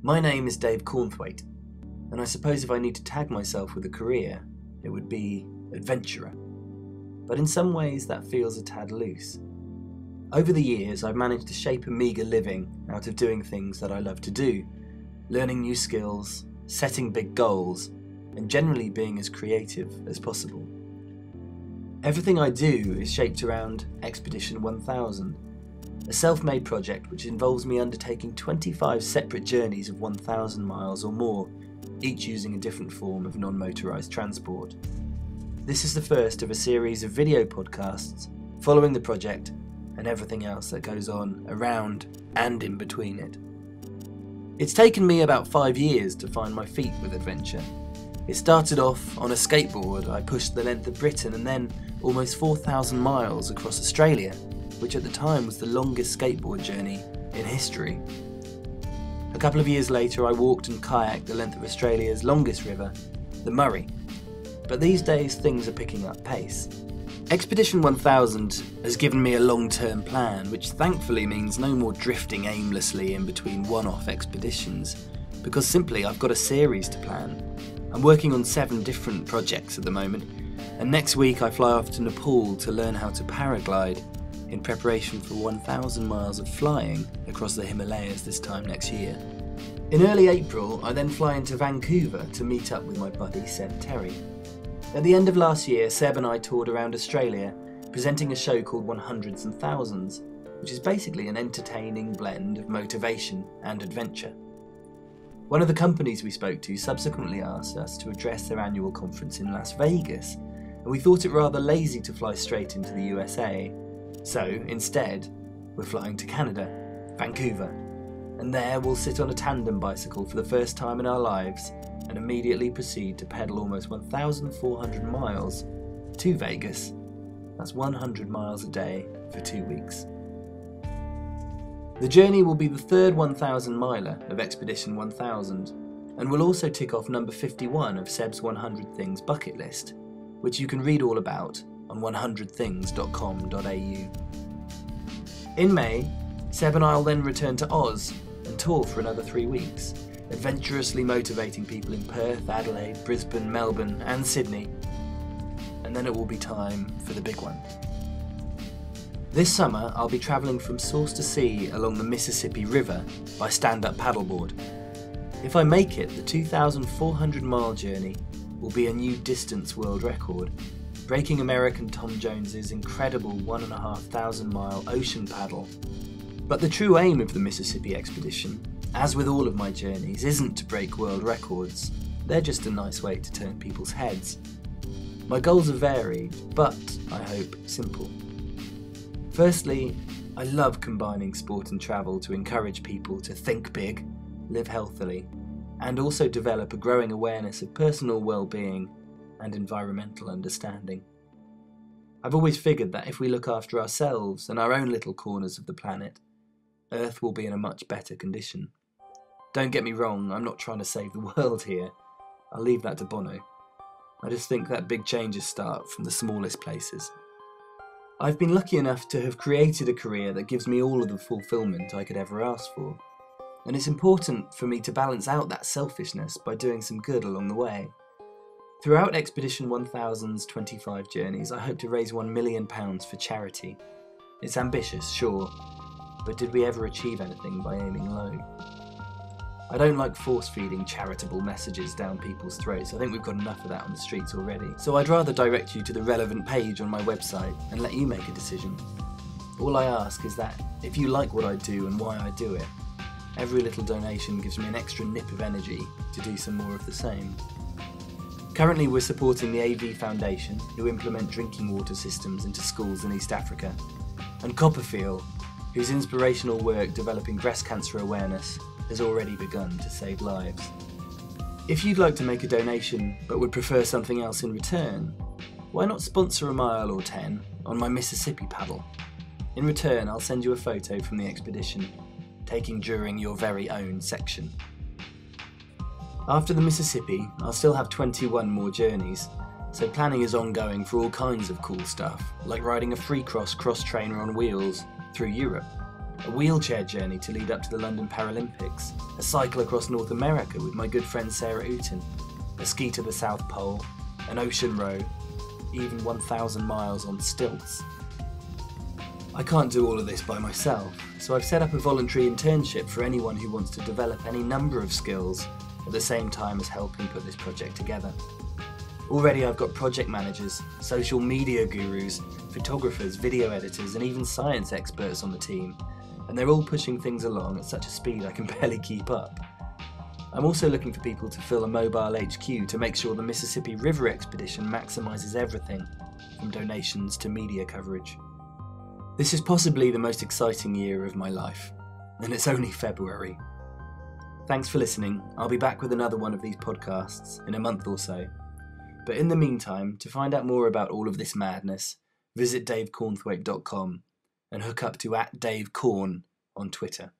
My name is Dave Cornthwaite, and I suppose if I need to tag myself with a career, it would be adventurer. But in some ways that feels a tad loose. Over the years, I've managed to shape a meagre living out of doing things that I love to do, learning new skills, setting big goals, and generally being as creative as possible. Everything I do is shaped around Expedition 1000, a self-made project which involves me undertaking 25 separate journeys of 1,000 miles or more, each using a different form of non-motorised transport. This is the first of a series of video podcasts following the project and everything else that goes on around and in between it. It's taken me about 5 years to find my feet with adventure. It started off on a skateboard. I pushed the length of Britain and then almost 4,000 miles across Australia, which at the time was the longest skateboard journey in history. A couple of years later I walked and kayaked the length of Australia's longest river, the Murray. But these days things are picking up pace. Expedition 1000 has given me a long-term plan, which thankfully means no more drifting aimlessly in between one-off expeditions, because simply I've got a series to plan. I'm working on 7 different projects at the moment, and next week I fly off to Nepal to learn how to paraglide in preparation for 1,000 miles of flying across the Himalayas this time next year. In early April, I then fly into Vancouver to meet up with my buddy Seb Terry. At the end of last year, Seb and I toured around Australia, presenting a show called 100s and Thousands, which is basically an entertaining blend of motivation and adventure. One of the companies we spoke to subsequently asked us to address their annual conference in Las Vegas, and we thought it rather lazy to fly straight into the USA. So, instead, we're flying to Canada, Vancouver, and there we'll sit on a tandem bicycle for the first time in our lives and immediately proceed to pedal almost 1,400 miles to Vegas. That's 100 miles a day for 2 weeks. The journey will be the third 1,000 miler of Expedition 1000, and will also tick off number 51 of Seb's 100 Things bucket list, which you can read all about on 100things.com.au. In May, Seb and I will then return to Oz and tour for another 3 weeks, adventurously motivating people in Perth, Adelaide, Brisbane, Melbourne and Sydney. And then it will be time for the big one. This summer I'll be travelling from source to sea along the Mississippi River by stand-up paddleboard. If I make it, the 2,400 mile journey will be a new distance world record, breaking American Tom Jones's incredible 1,500 mile ocean paddle. But the true aim of the Mississippi expedition, as with all of my journeys, isn't to break world records. They're just a nice way to turn people's heads. My goals are varied, but, I hope, simple. Firstly, I love combining sport and travel to encourage people to think big, live healthily, and also develop a growing awareness of personal well-being and environmental understanding. I've always figured that if we look after ourselves and our own little corners of the planet, Earth will be in a much better condition. Don't get me wrong, I'm not trying to save the world here. I'll leave that to Bono. I just think that big changes start from the smallest places. I've been lucky enough to have created a career that gives me all of the fulfilment I could ever ask for. And it's important for me to balance out that selfishness by doing some good along the way. Throughout Expedition 1000's 25 journeys, I hope to raise £1 million for charity. It's ambitious, sure, but did we ever achieve anything by aiming low? I don't like force-feeding charitable messages down people's throats. I think we've got enough of that on the streets already. So I'd rather direct you to the relevant page on my website and let you make a decision. All I ask is that if you like what I do and why I do it, every little donation gives me an extra nip of energy to do some more of the same. Currently we're supporting the AV Foundation, who implement drinking water systems into schools in East Africa, and Copperfield, whose inspirational work developing breast cancer awareness has already begun to save lives. If you'd like to make a donation but would prefer something else in return, why not sponsor a mile or 10 on my Mississippi paddle? In return, I'll send you a photo from the expedition, taken during your very own section. After the Mississippi, I'll still have 21 more journeys, so planning is ongoing for all kinds of cool stuff, like riding a free cross trainer on wheels through Europe. a wheelchair journey to lead up to the London Paralympics, a cycle across North America with my good friend Sarah Ooten, a ski to the South Pole, an ocean row, even 1,000 miles on stilts. I can't do all of this by myself, so I've set up a voluntary internship for anyone who wants to develop any number of skills at the same time as helping put this project together. Already I've got project managers, social media gurus, photographers, video editors, and even science experts on the team, and they're all pushing things along at such a speed I can barely keep up. I'm also looking for people to fill a mobile HQ to make sure the Mississippi River expedition maximises everything, from donations to media coverage. This is possibly the most exciting year of my life, and it's only February. Thanks for listening. I'll be back with another one of these podcasts in a month or so. But in the meantime, to find out more about all of this madness, visit DaveCornthwaite.com and hook up to @DaveCorn on Twitter.